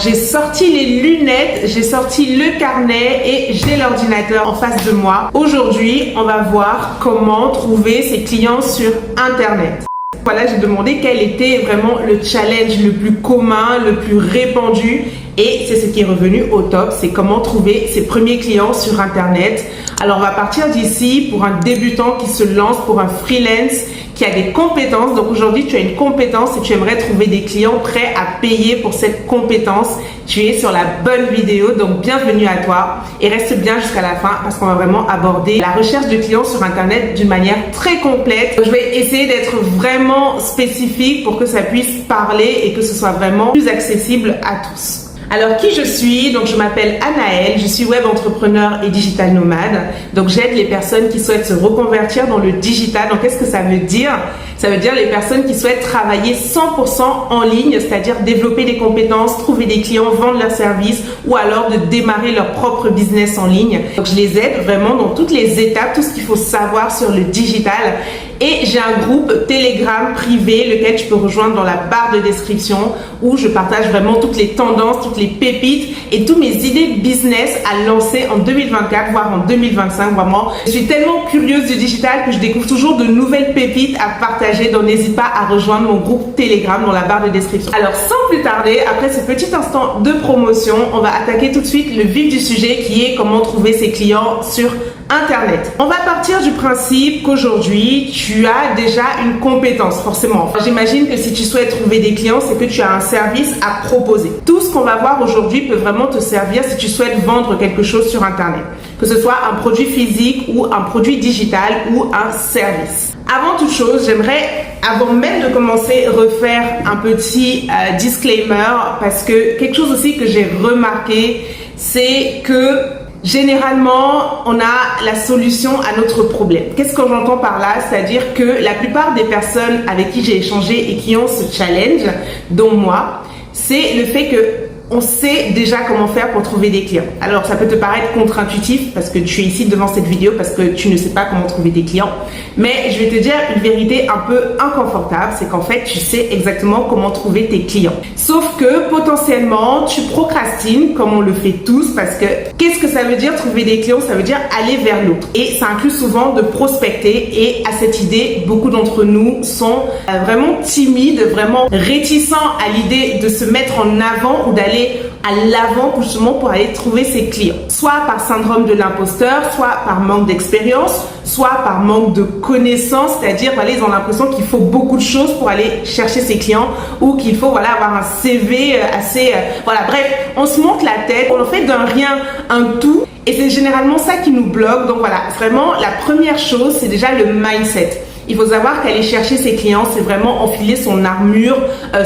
J'ai sorti les lunettes, j'ai sorti le carnet et j'ai l'ordinateur en face de moi. Aujourd'hui, on va voir comment trouver ses clients sur Internet. Voilà, j'ai demandé quel était vraiment le challenge le plus commun, le plus répandu et c'est ce qui est revenu au top, c'est comment trouver ses premiers clients sur Internet. Alors on va partir d'ici pour un débutant qui se lance, pour un freelance qui a des compétences. Donc aujourd'hui, tu as une compétence et tu aimerais trouver des clients prêts à payer pour cette compétence. Tu es sur la bonne vidéo, donc bienvenue à toi et reste bien jusqu'à la fin parce qu'on va vraiment aborder la recherche de clients sur Internet d'une manière très complète. Je vais essayer d'être vraiment spécifique pour que ça puisse parler et que ce soit vraiment plus accessible à tous. Alors qui je suis? Donc je m'appelle Anaëlle, je suis web entrepreneur et digital nomade. Donc j'aide les personnes qui souhaitent se reconvertir dans le digital. Donc qu'est-ce que ça veut dire? Ça veut dire les personnes qui souhaitent travailler 100% en ligne, c'est-à-dire développer des compétences, trouver des clients, vendre leurs services ou alors de démarrer leur propre business en ligne. Donc je les aide vraiment dans toutes les étapes, tout ce qu'il faut savoir sur le digital. Et j'ai un groupe Telegram privé, lequel tu peux rejoindre dans la barre de description, où je partage vraiment toutes les tendances, toutes les pépites et toutes mes idées de business à lancer en 2024, voire en 2025. Vraiment, je suis tellement curieuse du digital que je découvre toujours de nouvelles pépites à partager. Donc n'hésite pas à rejoindre mon groupe Telegram dans la barre de description. Alors sans plus tarder, après ce petit instant de promotion, on va attaquer tout de suite le vif du sujet qui est comment trouver ses clients sur Internet. On va partir du principe qu'aujourd'hui, tu as déjà une compétence, forcément. J'imagine que si tu souhaites trouver des clients, c'est que tu as un service à proposer. Tout ce qu'on va voir aujourd'hui peut vraiment te servir si tu souhaites vendre quelque chose sur Internet. Que ce soit un produit physique ou un produit digital ou un service. Avant toute chose, j'aimerais, avant même de commencer, refaire un petit disclaimer parce que quelque chose aussi que j'ai remarqué, c'est que généralement, on a la solution à notre problème. Qu'est-ce que j'entends par là? C'est-à-dire que la plupart des personnes avec qui j'ai échangé et qui ont ce challenge, dont moi, c'est le fait que on sait déjà comment faire pour trouver des clients. Alors, ça peut te paraître contre-intuitif parce que tu es ici devant cette vidéo parce que tu ne sais pas comment trouver des clients. Mais je vais te dire une vérité un peu inconfortable, c'est qu'en fait, tu sais exactement comment trouver tes clients. Sauf que potentiellement, tu procrastines comme on le fait tous parce que qu'est-ce que ça veut dire trouver des clients? Ça veut dire aller vers l'autre. Et ça inclut souvent de prospecter et à cette idée, beaucoup d'entre nous sont vraiment timides, vraiment réticents à l'idée de se mettre en avant ou d'aller à l'avant justement pour aller trouver ses clients. Soit par syndrome de l'imposteur, soit par manque d'expérience, soit par manque de connaissances, c'est-à-dire voilà, ils ont l'impression qu'il faut beaucoup de choses pour aller chercher ses clients ou qu'il faut voilà, avoir un CV assez... voilà, bref, on se monte la tête, on en fait d'un rien un tout et c'est généralement ça qui nous bloque. Donc voilà, vraiment la première chose, c'est déjà le mindset. Il faut savoir qu'aller chercher ses clients, c'est vraiment enfiler son armure,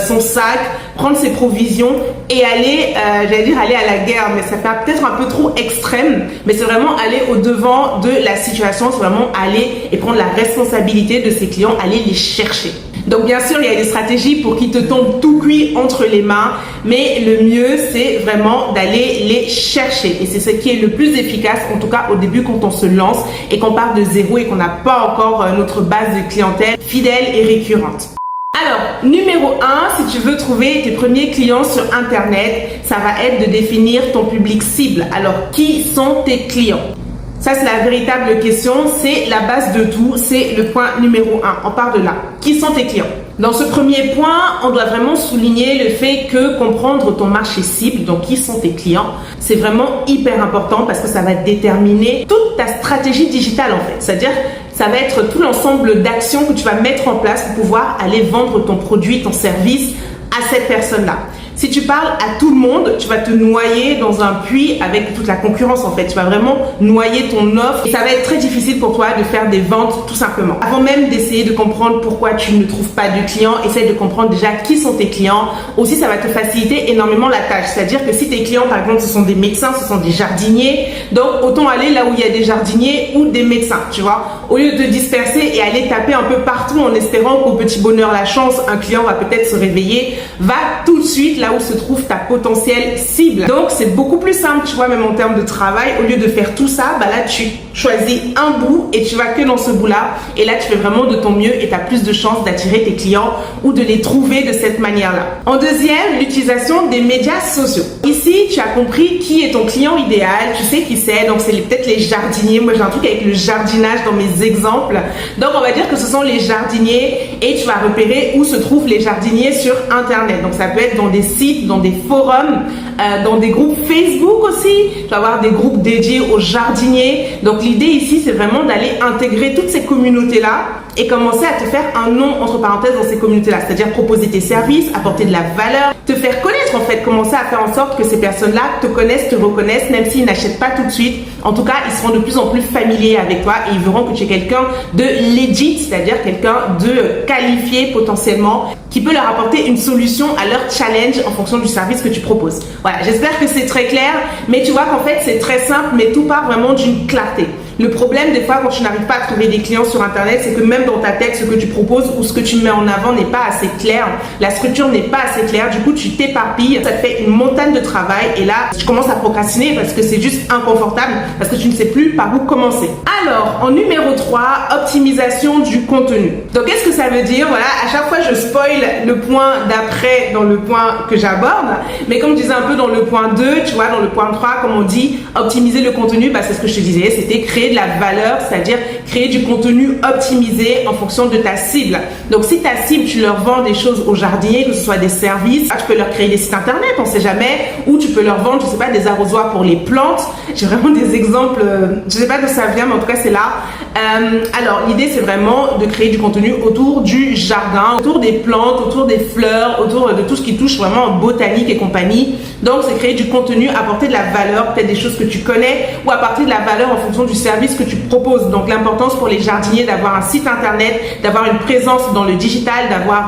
son sac, prendre ses provisions et aller, j'allais dire aller à la guerre, mais ça fait peut-être un peu trop extrême, mais c'est vraiment aller au devant de la situation, c'est vraiment aller et prendre la responsabilité de ses clients, aller les chercher. Donc bien sûr, il y a des stratégies pour qu'ils te tombent tout cuit entre les mains, mais le mieux, c'est vraiment d'aller les chercher. Et c'est ce qui est le plus efficace, en tout cas au début quand on se lance et qu'on part de zéro et qu'on n'a pas encore notre base de clientèle fidèle et récurrente. Alors, numéro 1, si tu veux trouver tes premiers clients sur Internet, ça va être de définir ton public cible. Alors, qui sont tes clients? Ça, c'est la véritable question, c'est la base de tout, c'est le point numéro 1. On part de là. Qui sont tes clients? Dans ce premier point, on doit vraiment souligner le fait que comprendre ton marché cible, donc qui sont tes clients, c'est vraiment hyper important parce que ça va déterminer toute ta stratégie digitale en fait. C'est-à-dire, ça va être tout l'ensemble d'actions que tu vas mettre en place pour pouvoir aller vendre ton produit, ton service à cette personne-là. Si tu parles à tout le monde, tu vas te noyer dans un puits avec toute la concurrence en fait. Tu vas vraiment noyer ton offre et ça va être très difficile pour toi de faire des ventes tout simplement. Avant même d'essayer de comprendre pourquoi tu ne trouves pas de clients, essaye de comprendre déjà qui sont tes clients. Aussi, ça va te faciliter énormément la tâche. C'est-à-dire que si tes clients, par exemple, ce sont des médecins, ce sont des jardiniers, donc autant aller là où il y a des jardiniers ou des médecins, tu vois. Au lieu de te disperser et aller taper un peu partout en espérant qu'au petit bonheur la chance, un client va peut-être se réveiller, va tout de suite là où se trouve ta potentielle cible. Donc c'est beaucoup plus simple, tu vois, même en termes de travail. Au lieu de faire tout ça, bah là tu choisis un bout et tu vas que dans ce bout-là. Et là tu fais vraiment de ton mieux et tu as plus de chances d'attirer tes clients ou de les trouver de cette manière-là. En deuxième, l'utilisation des médias sociaux. Ici, tu as compris qui est ton client idéal, tu sais qui c'est, donc c'est peut-être les jardiniers. Moi j'ai un truc avec le jardinage dans mes exemples. Donc on va dire que ce sont les jardiniers et tu vas repérer où se trouvent les jardiniers sur internet. Donc ça peut être dans des sites, dans des forums, dans des groupes Facebook aussi. Tu vas avoir des groupes dédiés aux jardiniers. Donc l'idée ici c'est vraiment d'aller intégrer toutes ces communautés-là et commencer à te faire un nom entre parenthèses dans ces communautés-là, c'est-à-dire proposer tes services, apporter de la valeur, te faire connaître en fait, commencer à faire en sorte que ces personnes-là te connaissent, te reconnaissent, même s'ils n'achètent pas tout de suite. En tout cas, ils seront de plus en plus familiers avec toi et ils verront que tu es quelqu'un de legit, c'est-à-dire quelqu'un de qualifié potentiellement, qui peut leur apporter une solution à leur challenge en fonction du service que tu proposes. Voilà, j'espère que c'est très clair, mais tu vois qu'en fait c'est très simple, mais tout part vraiment d'une clarté. Le problème des fois quand tu n'arrives pas à trouver des clients sur internet, c'est que même dans ta tête, ce que tu proposes ou ce que tu mets en avant n'est pas assez clair, la structure n'est pas assez claire, du coup tu t'éparpilles, ça te fait une montagne de travail et là tu commences à procrastiner parce que c'est juste inconfortable, parce que tu ne sais plus par où commencer. Alors en numéro 3, optimisation du contenu. Donc qu'est-ce que ça veut dire? Voilà, à chaque fois je spoil le point d'après dans le point que j'aborde, mais comme je disais un peu dans le point 2, tu vois, dans le point 3, comme on dit, optimiser le contenu, bah, c'est ce que je te disais, c'était créer de la valeur, c'est-à-dire créer du contenu optimisé en fonction de ta cible. Donc si ta cible, tu leur vends des choses aux jardiniers, que ce soit des services, tu peux leur créer des sites internet, on sait jamais, ou tu peux leur vendre, je sais pas, des arrosoirs pour les plantes. J'ai vraiment des exemples, je sais pas d'où ça vient, mais en tout cas c'est là. Alors l'idée c'est vraiment de créer du contenu autour du jardin, autour des plantes, autour des fleurs, autour de tout ce qui touche vraiment en botanique et compagnie. Donc c'est créer du contenu, apporter de la valeur, peut-être des choses que tu connais, ou apporter de la valeur en fonction du service que tu proposes. Donc l'importance pour les jardiniers d'avoir un site internet, d'avoir une présence dans le digital, d'avoir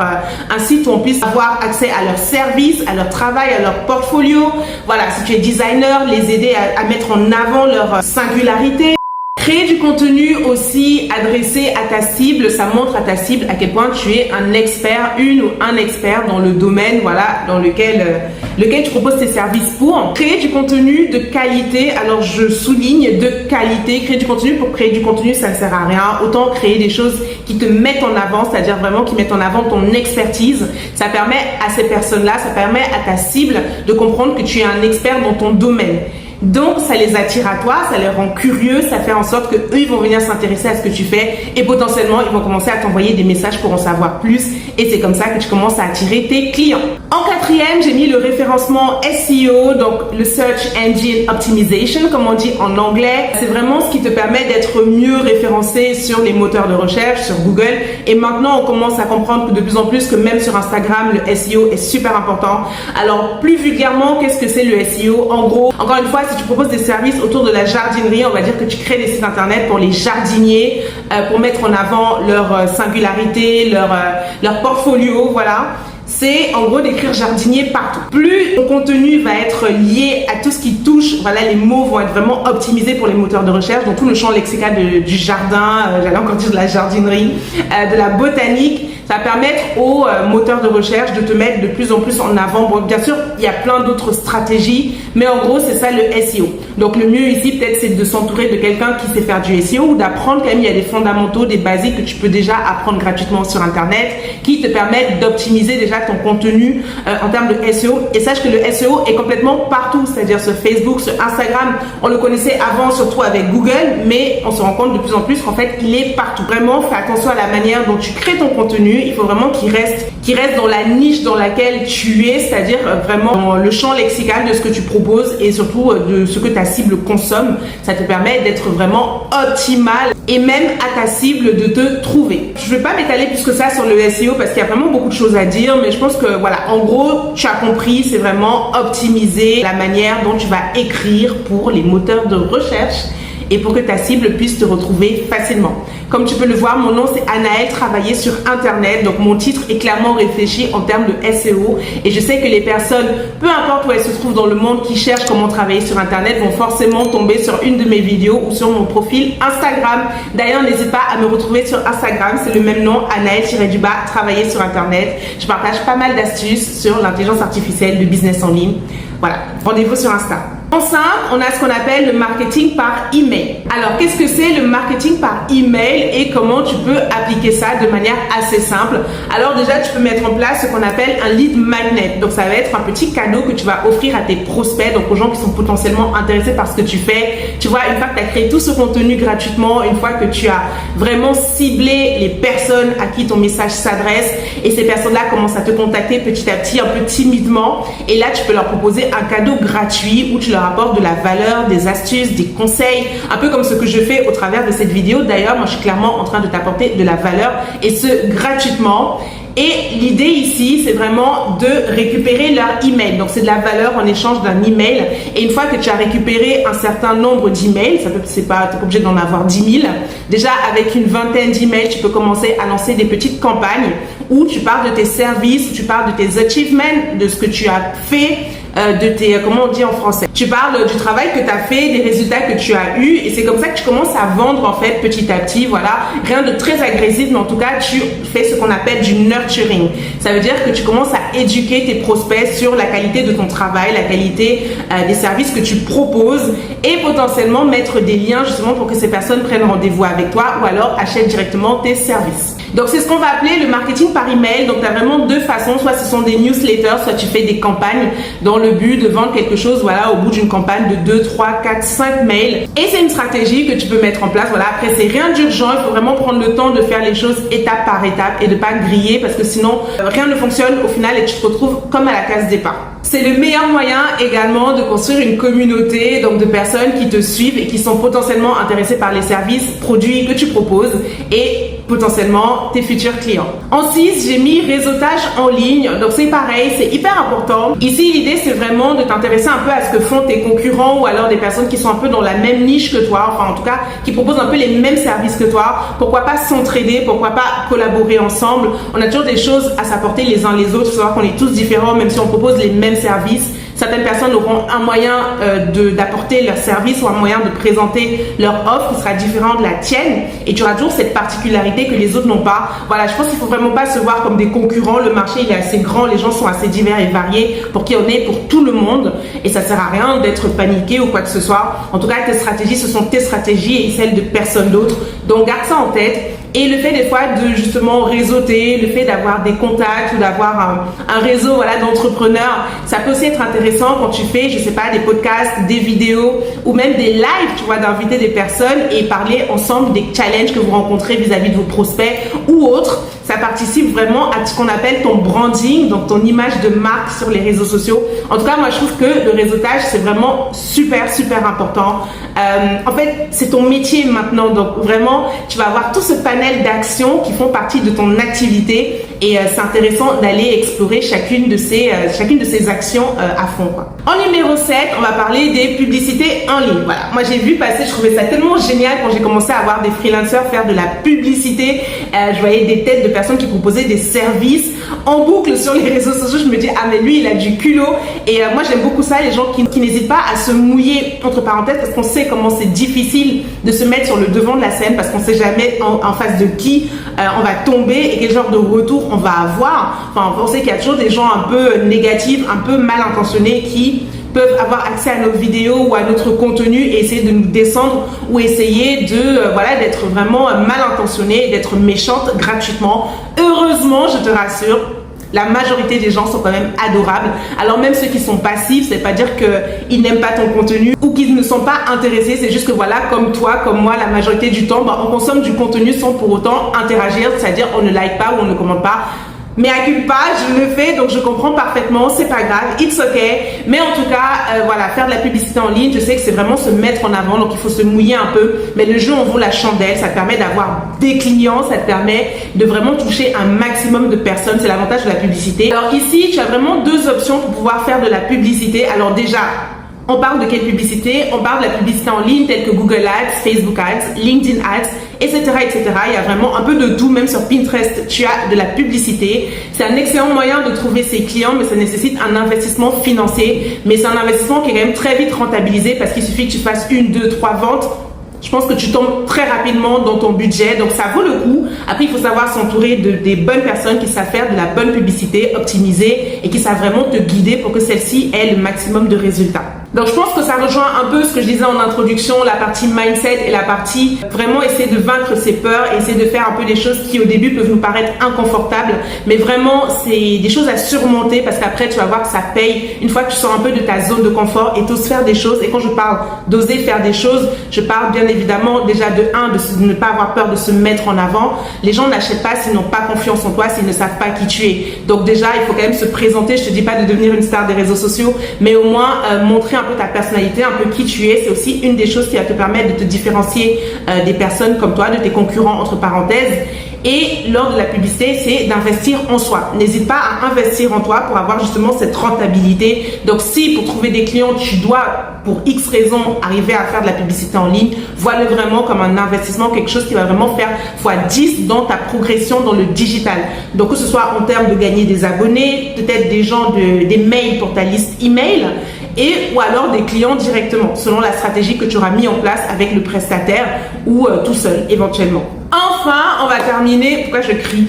un site où on puisse avoir accès à leurs services, à leur travail, à leur portfolio. Voilà, si tu es designer, les aider à mettre en avant leur singularité. Créer du contenu aussi adressé à ta cible, ça montre à ta cible à quel point tu es un expert, une ou un expert dans le domaine, voilà, dans lequel tu proposes tes services pour. Créer du contenu de qualité, alors je souligne de qualité, créer du contenu pour créer du contenu, ça ne sert à rien. Autant créer des choses qui te mettent en avant, c'est-à-dire vraiment qui mettent en avant ton expertise. Ça permet à ces personnes-là, ça permet à ta cible de comprendre que tu es un expert dans ton domaine. Donc ça les attire à toi, ça les rend curieux, ça fait en sorte que eux ils vont venir s'intéresser à ce que tu fais et potentiellement ils vont commencer à t'envoyer des messages pour en savoir plus et c'est comme ça que tu commences à attirer tes clients. En quatrième, j'ai mis le référencement SEO, donc le Search Engine Optimization comme on dit en anglais. C'est vraiment ce qui te permet d'être mieux référencé sur les moteurs de recherche, sur Google, et maintenant on commence à comprendre de plus en plus que même sur Instagram le SEO est super important. Alors plus vulgairement, qu'est-ce que c'est le SEO? En gros, encore une fois, si tu proposes des services autour de la jardinerie, on va dire que tu crées des sites internet pour les jardiniers, pour mettre en avant leur singularité, leur portfolio, voilà. C'est en gros d'écrire jardinier partout. Plus ton contenu va être lié à tout ce qui touche, voilà, les mots vont être vraiment optimisés pour les moteurs de recherche, donc tout le champ lexical du jardin, j'allais encore dire de la jardinerie, de la botanique. Ça va permettre aux moteurs de recherche de te mettre de plus en plus en avant. Bon, bien sûr, il y a plein d'autres stratégies, mais en gros, c'est ça le SEO. Donc, le mieux ici, peut-être, c'est de s'entourer de quelqu'un qui sait faire du SEO ou d'apprendre quand même. Il y a des fondamentaux, des basiques que tu peux déjà apprendre gratuitement sur Internet qui te permettent d'optimiser déjà ton contenu en termes de SEO. Et sache que le SEO est complètement partout, c'est-à-dire sur Facebook, sur Instagram. On le connaissait avant, surtout avec Google, mais on se rend compte de plus en plus qu'en fait, il est partout. Vraiment, fais attention à la manière dont tu crées ton contenu. Il faut vraiment qu'il reste dans la niche dans laquelle tu es, c'est-à-dire vraiment dans le champ lexical de ce que tu proposes et surtout de ce que ta cible consomme. Ça te permet d'être vraiment optimal et même à ta cible de te trouver. Je ne vais pas m'étaler plus que ça sur le SEO parce qu'il y a vraiment beaucoup de choses à dire, mais je pense que voilà, en gros, tu as compris, c'est vraiment optimiser la manière dont tu vas écrire pour les moteurs de recherche. et pour que ta cible puisse te retrouver facilement. Comme tu peux le voir, mon nom c'est Anaëlle, travailler sur Internet. Donc mon titre est clairement réfléchi en termes de SEO et je sais que les personnes, peu importe où elles se trouvent dans le monde, qui cherchent comment travailler sur Internet vont forcément tomber sur une de mes vidéos ou sur mon profil Instagram. D'ailleurs, n'hésite pas à me retrouver sur Instagram, c'est le même nom, Anaëlle-, travailler sur Internet. Je partage pas mal d'astuces sur l'intelligence artificielle, le business en ligne. Voilà, rendez-vous sur Insta. Enfin, on a ce qu'on appelle le marketing par email. Alors, qu'est-ce que c'est le marketing par email et comment tu peux appliquer ça de manière assez simple? Alors déjà, tu peux mettre en place ce qu'on appelle un lead magnet. Donc, ça va être un petit cadeau que tu vas offrir à tes prospects, donc aux gens qui sont potentiellement intéressés par ce que tu fais. Tu vois, une fois que tu as créé tout ce contenu gratuitement, une fois que tu as vraiment ciblé les personnes à qui ton message s'adresse et ces personnes-là commencent à te contacter petit à petit, un peu timidement, et là, tu peux leur proposer un cadeau gratuit où tu leur apportes de la valeur, des astuces, des conseils, un peu comme ce que je fais au travers de cette vidéo. D'ailleurs, moi, je suis clairement en train de t'apporter de la valeur et ce, gratuitement. Et l'idée ici, c'est vraiment de récupérer leur email. Donc, c'est de la valeur en échange d'un email. Et une fois que tu as récupéré un certain nombre d'emails, t'es pas obligé d'en avoir 10 000. Déjà, avec une vingtaine d'emails, tu peux commencer à lancer des petites campagnes où tu parles de tes services, où tu parles de tes achievements, de ce que tu as fait, de tes, comment on dit en français, tu parles du travail que tu as fait, des résultats que tu as eu, et c'est comme ça que tu commences à vendre en fait petit à petit. Voilà, rien de très agressif, mais en tout cas tu fais ce qu'on appelle du nurturing. Ça veut dire que tu commences à éduquer tes prospects sur la qualité de ton travail, la qualité des services que tu proposes, et potentiellement mettre des liens justement pour que ces personnes prennent rendez-vous avec toi ou alors achètent directement tes services. Donc c'est ce qu'on va appeler le marketing par email. Donc tu as vraiment deux façons, soit ce sont des newsletters, soit tu fais des campagnes dans le but de vendre quelque chose, voilà, au bout d'une campagne de 2, 3, 4, 5 mails. Et c'est une stratégie que tu peux mettre en place. Voilà, après c'est rien d'urgent, il faut vraiment prendre le temps de faire les choses étape par étape et de pas griller parce que sinon rien ne fonctionne au final et tu te retrouves comme à la case départ. C'est le meilleur moyen également de construire une communauté, donc de personnes qui te suivent et qui sont potentiellement intéressées par les services, produits que tu proposes et potentiellement tes futurs clients. En 6, j'ai mis réseautage en ligne. Donc c'est pareil, c'est hyper important. Ici, l'idée c'est vraiment de t'intéresser un peu à ce que font tes concurrents ou alors des personnes qui sont un peu dans la même niche que toi, enfin en tout cas qui proposent un peu les mêmes services que toi. Pourquoi pas s'entraider, pourquoi pas collaborer ensemble. On a toujours des choses à s'apporter les uns les autres. Il faut savoir qu'on est tous différents même si on propose les mêmes services. Certaines personnes auront un moyen d'apporter leur service ou un moyen de présenter leur offre qui sera différent de la tienne et tu auras toujours cette particularité que les autres n'ont pas. Voilà, je pense qu'il faut vraiment pas se voir comme des concurrents. Le marché il est assez grand, les gens sont assez divers et variés pour qu'il y en ait pour tout le monde et ça sert à rien d'être paniqué ou quoi que ce soit. En tout cas, tes stratégies, ce sont tes stratégies et celles de personne d'autre. Donc garde ça en tête. Et le fait des fois de justement réseauter, le fait d'avoir des contacts ou d'avoir un réseau voilà, d'entrepreneurs, ça peut aussi être intéressant quand tu fais, je sais pas, des podcasts, des vidéos ou même des lives, tu vois, d'inviter des personnes et parler ensemble des challenges que vous rencontrez vis-à-vis de vos prospects ou autres. Ça participe vraiment à ce qu'on appelle ton branding, donc ton image de marque sur les réseaux sociaux. En tout cas, moi, je trouve que le réseautage, c'est vraiment super, super important. En fait, c'est ton métier maintenant. Donc, vraiment, tu vas avoir tout ce panel d'actions qui font partie de ton activité et c'est intéressant d'aller explorer chacune de ces actions à fond, quoi. En numéro 7, on va parler des publicités en ligne. Voilà, moi, j'ai vu passer, je trouvais ça tellement génial quand j'ai commencé à voir des freelancers faire de la publicité. Je voyais des têtes de personnes qui proposaient des services en boucle sur les réseaux sociaux. Je me dis, ah mais lui il a du culot. Et moi j'aime beaucoup ça, les gens qui n'hésitent pas à se mouiller entre parenthèses parce qu'on sait comment c'est difficile de se mettre sur le devant de la scène parce qu'on sait jamais en face de qui on va tomber et quel genre de retour on va avoir. Enfin, on sait qu'il y a toujours des gens un peu négatifs, un peu mal intentionnés qui peuvent avoir accès à nos vidéos ou à notre contenu et essayer de nous descendre ou essayer de voilà, d'être vraiment mal intentionné, d'être méchante gratuitement. Heureusement, je te rassure, la majorité des gens sont quand même adorables. Alors même ceux qui sont passifs, c'est pas dire qu'ils n'aiment pas ton contenu ou qu'ils ne sont pas intéressés, c'est juste que voilà, comme toi, comme moi, la majorité du temps, on consomme du contenu sans pour autant interagir, c'est-à-dire on ne like pas ou on ne commente pas. Mais à culpa, je le fais, donc je comprends parfaitement, c'est pas grave, it's okay. Mais en tout cas, voilà, faire de la publicité en ligne, je sais que c'est vraiment se mettre en avant, donc il faut se mouiller un peu. Mais le jeu en vaut la chandelle, ça te permet d'avoir des clients, ça te permet de vraiment toucher un maximum de personnes, c'est l'avantage de la publicité. Alors ici, tu as vraiment deux options pour pouvoir faire de la publicité. Alors déjà, On parle de quelle publicité? On parle de la publicité en ligne telle que Google Ads, Facebook Ads, LinkedIn Ads, etc., etc. Il y a vraiment un peu de tout, même sur Pinterest, tu as de la publicité. C'est un excellent moyen de trouver ses clients, mais ça nécessite un investissement financier. Mais c'est un investissement qui est quand même très vite rentabilisé parce qu'il suffit que tu fasses 1, 2, 3 ventes. Je pense que tu tombes très rapidement dans ton budget, donc ça vaut le coup. Après, il faut savoir s'entourer des bonnes personnes qui savent faire de la bonne publicité optimisée et qui savent vraiment te guider pour que celle-ci ait le maximum de résultats. Donc, je pense que ça rejoint un peu ce que je disais en introduction, la partie mindset et la partie vraiment essayer de vaincre ses peurs et essayer de faire un peu des choses qui au début peuvent nous paraître inconfortables, mais vraiment, c'est des choses à surmonter parce qu'après, tu vas voir que ça paye une fois que tu sors un peu de ta zone de confort et t'oses faire des choses. Et quand je parle d'oser faire des choses, je parle bien évidemment déjà de ne pas avoir peur de se mettre en avant. Les gens n'achètent pas s'ils n'ont pas confiance en toi, s'ils ne savent pas qui tu es. Donc déjà, il faut quand même se présenter. Je te dis pas de devenir une star des réseaux sociaux, mais au moins montrer un peu ta personnalité, un peu qui tu es. C'est aussi une des choses qui va te permettre de te différencier des personnes comme toi, de tes concurrents entre parenthèses. Et lors de la publicité, c'est d'investir en soi. N'hésite pas à investir en toi pour avoir justement cette rentabilité. Donc si pour trouver des clients, tu dois pour X raisons arriver à faire de la publicité en ligne, vois-le vraiment comme un investissement, quelque chose qui va vraiment faire x10 dans ta progression dans le digital. Donc que ce soit en termes de gagner des abonnés, peut-être des gens, des mails pour ta liste email, ou alors des clients directement, selon la stratégie que tu auras mis en place avec le prestataire ou tout seul éventuellement. Enfin, on va terminer, pourquoi je crie?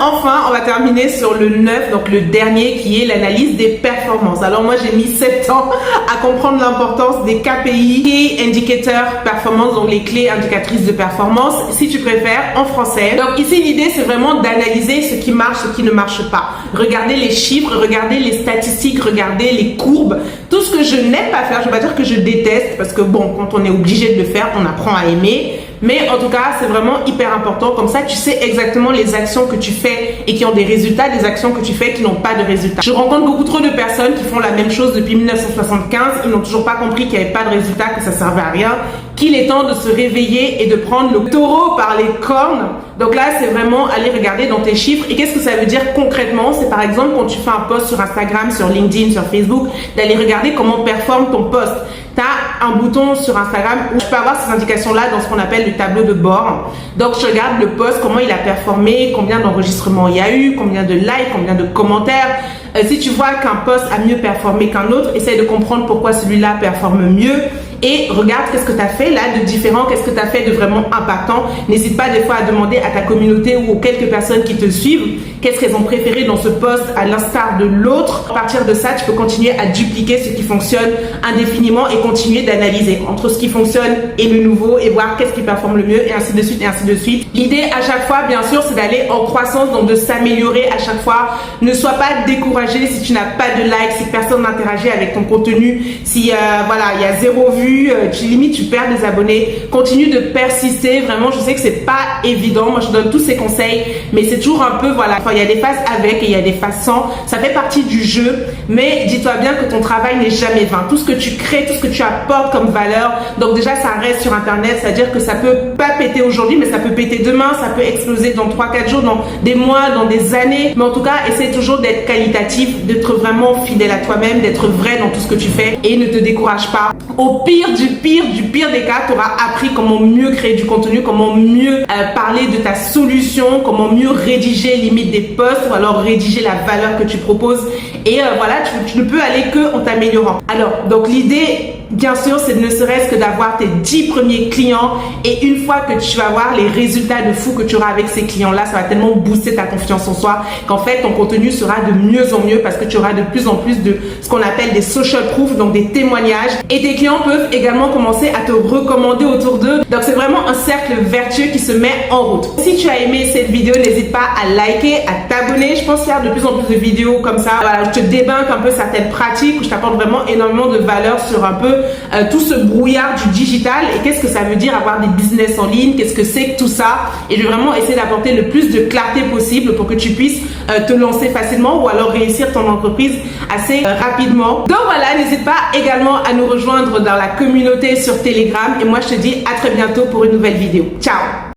Enfin, on va terminer sur le 9, donc le dernier qui est l'analyse des performances. Alors moi, j'ai mis 7 ans à comprendre l'importance des KPI, Key Indicator Performance, donc les clés indicatrices de performance, si tu préfères, en français. Donc ici, l'idée, c'est vraiment d'analyser ce qui marche, ce qui ne marche pas. Regarder les chiffres, regarder les statistiques, regarder les courbes. Tout ce que je n'aime pas faire, je ne vais pas dire que je déteste, parce que bon, quand on est obligé de le faire, on apprend à aimer. Mais en tout cas, c'est vraiment hyper important. Comme ça, tu sais exactement les actions que tu fais et qui ont des résultats, des actions que tu fais qui n'ont pas de résultats. Je rencontre beaucoup trop de personnes qui font la même chose depuis 1975. Ils n'ont toujours pas compris qu'il n'y avait pas de résultats, que ça servait à rien, qu'il est temps de se réveiller et de prendre le taureau par les cornes. Donc là, c'est vraiment aller regarder dans tes chiffres. Et qu'est-ce que ça veut dire concrètement? C'est par exemple quand tu fais un post sur Instagram, sur LinkedIn, sur Facebook, d'aller regarder comment performe ton post. Tu as un bouton sur Instagram où tu peux avoir ces indications-là dans ce qu'on appelle le tableau de bord. Donc, je regarde le post, comment il a performé, combien d'enregistrements il y a eu, combien de likes, combien de commentaires. Si tu vois qu'un post a mieux performé qu'un autre, essaye de comprendre pourquoi celui-là performe mieux. Et regarde qu'est-ce que tu as fait là de différent, qu'est-ce que tu as fait de vraiment impactant. N'hésite pas des fois à demander à ta communauté ou aux quelques personnes qui te suivent qu'est-ce qu'elles ont préféré dans ce post à l'instar de l'autre. À partir de ça, tu peux continuer à dupliquer ce qui fonctionne indéfiniment et continuer d'analyser entre ce qui fonctionne et le nouveau et voir qu'est-ce qui performe le mieux et ainsi de suite et ainsi de suite. L'idée à chaque fois, bien sûr, c'est d'aller en croissance, donc de s'améliorer à chaque fois. Ne sois pas découragé si tu n'as pas de likes, si personne n'interagit avec ton contenu, si voilà, il y a 0 vue, tu perds des abonnés. Continue de persister. Vraiment, je sais que c'est pas évident. Moi, je donne tous ces conseils, mais c'est toujours un peu, voilà, il y a des phases avec et il y a des phases sans. Ça fait partie du jeu, mais dis-toi bien que ton travail n'est jamais vain. Tout ce que tu crées, tout ce que tu apportes comme valeur, donc déjà, ça reste sur Internet. C'est-à-dire que ça peut pas péter aujourd'hui, mais ça peut péter demain, ça peut exploser dans 3-4 jours, dans des mois, dans des années. Mais en tout cas, essaie toujours d'être qualitatif, d'être vraiment fidèle à toi-même, d'être vrai dans tout ce que tu fais et ne te décourage pas. Au pire du pire des cas, tu auras appris comment mieux créer du contenu, comment mieux parler de ta solution, comment mieux rédiger limite des posts ou alors rédiger la valeur que tu proposes. Et voilà, tu ne peux aller que en t'améliorant. Alors, donc l'idée, bien sûr, c'est ne serait-ce que d'avoir tes 10 premiers clients et une fois que tu vas voir les résultats de fou que tu auras avec ces clients-là, ça va tellement booster ta confiance en soi qu'en fait, ton contenu sera de mieux en mieux parce que tu auras de plus en plus de ce qu'on appelle des social proof, donc des témoignages. Et tes clients peuvent également commencer à te recommander autour d'eux. Donc, c'est vraiment un cercle vertueux qui se met en route. Si tu as aimé cette vidéo, n'hésite pas à liker, à t'abonner. Je pense faire de plus en plus de vidéos comme ça. Voilà, je te débunk un peu certaines pratiques où je t'apporte vraiment énormément de valeur sur un peu tout ce brouillard du digital et qu'est-ce que ça veut dire avoir des business en ligne, qu'est-ce que c'est que tout ça. Et je vais vraiment essayer d'apporter le plus de clarté possible pour que tu puisses te lancer facilement ou alors réussir ton entreprise assez rapidement. Donc voilà, n'hésite pas également à nous rejoindre dans la communauté sur Telegram et moi je te dis à très bientôt pour une nouvelle vidéo. Ciao!